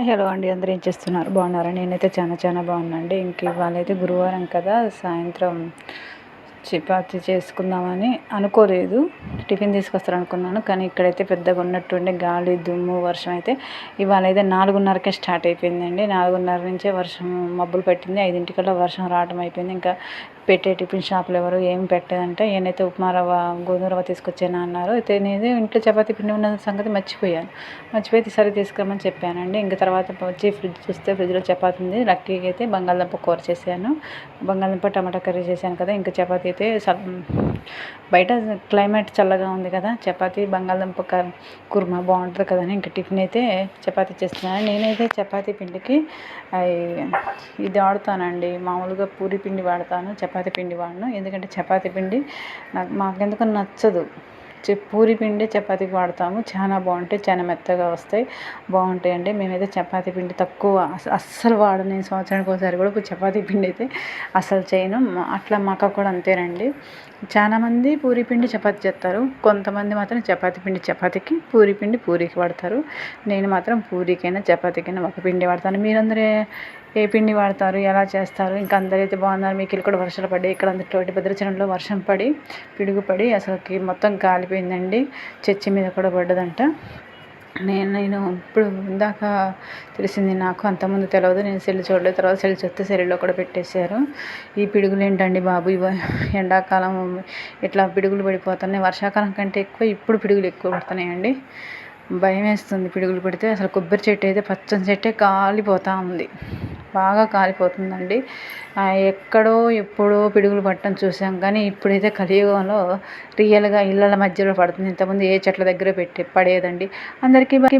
Hello అండి, అందరూ ఏం చేస్తున్నారు? బాగున్నారా? నేనైతే చాలా చాలా బాగున్నానండి. ఇంక ఇవాళైతే గురువారం కదా, సాయంత్రం చపాతీ చేసుకుందామని అనుకోలేదు. టిఫిన్ తీసుకొస్తారనుకున్నాను, కానీ ఇక్కడైతే పెద్దగా ఉన్నట్టుండి గాలి, దుమ్ము, వర్షం అయితే ఇవాళైతే 4:30కే స్టార్ట్ అయిపోయిందండి. 4:30 నుంచే వర్షం మబ్బులు పట్టింది. 5 వర్షం రావడం అయిపోయింది. ఇంకా పెట్టే టిఫిన్ షాపులు ఎవరు ఏం పెట్టలేదంటే, ఈయనైతే ఉప్మా రవ్వ, గోధుమ రవ్వ తీసుకొచ్చాను అన్నారు. అయితే నేను ఇంట్లో చపాతీ పిండి ఉన్న సంగతి మర్చిపోయి సరే తీసుకురమ్మని చెప్పానండి. ఇంకా తర్వాత వచ్చి ఫ్రిడ్జ్ చూస్తే ఫ్రిడ్జ్లో చపాతీ ఉంది. లక్కీగా అయితే బంగాళదుంప కూర చేశాను. బంగాళదుంప టమాటా కర్రీ చేశాను కదా. ఇంకా చపాతీ అయితే బయట క్లైమేట్ చల్లగా ఉంది కదా, చపాతీ బంగాళదుంప కుర్మా బాగుంటుంది కదా అని ఇంకా టిఫిన్ అయితే చపాతీ చేస్తున్నాను. నేనైతే చపాతీ పిండికి ఇది వాడతానండి, మామూలుగా పూరి పిండి వాడతాను, చపాతీ పిండి వాడను. ఎందుకంటే చపాతీ పిండి మాకెందుకు నచ్చదు. పూరి పిండి చపాతీకి వాడతాము. చాలా బాగుంటాయి, చాలా మెత్తగా వస్తాయి, బాగుంటాయండి. మేమైతే చపాతీ పిండి తక్కువ, అస్సలు వాడను. నేను సంవత్సరానికి ఒకసారి కూడా చపాతీ పిండి అయితే అస్సలు చేయను. అట్లా మా అక్క కూడా అంతేనండి. చాలామంది పూరి పిండి చపాతీ చేస్తారు, కొంతమంది మాత్రం చపాతీ పిండి చపాతీకి, పూరి పిండి పూరికి వాడతారు. నేను మాత్రం పూరికైనా చపాతీకైనా ఒక పిండి వాడతాను. మీరందరూ ఏ పిండి వాడతారు, ఎలా చేస్తారు? ఇంకా అందరైతే బాగున్నారు. మీకు ఇక్కడ కూడా వర్షాలు పడ్డాయి. ఇక్కడ అందరి భద్రాచలంలో వర్షం పడి పిడుగు పడి అసలుకి మొత్తం కాలిపోయిందండి. చర్చి మీద కూడా పడ్డదంట. నేను ఇప్పుడు ఇందాక తెలిసింది నాకు, అంతకుముందు తెలియదు. నేను సెల్ చూడలేదు. తర్వాత సెల్ చూస్తే సెల్లో కూడా పెట్టేశారు. ఈ పిడుగులు ఏంటండి బాబు, ఎండాకాలం ఇట్లా పిడుగులు పడిపోతున్నాయి. వర్షాకాలం కంటే ఎక్కువ ఇప్పుడు పిడుగులు ఎక్కువ పడుతున్నాయండి. భయం వేస్తుంది పిడుగులు పడితే. అసలు కొబ్బరి చెట్టు అయితే, పచ్చని చెట్టే కాలిపోతూ ఉంది, బాగా కాలిపోతుందండి. ఎక్కడో ఎప్పుడో పిడుగులు పట్టడం చూసాం, కానీ ఇప్పుడైతే కలియుగంలో రియల్గా ఇళ్ళ మధ్యలో పడుతుంది. ఇంతకుముందు ఏ చెట్ల దగ్గర పడేదండి. అందరికీ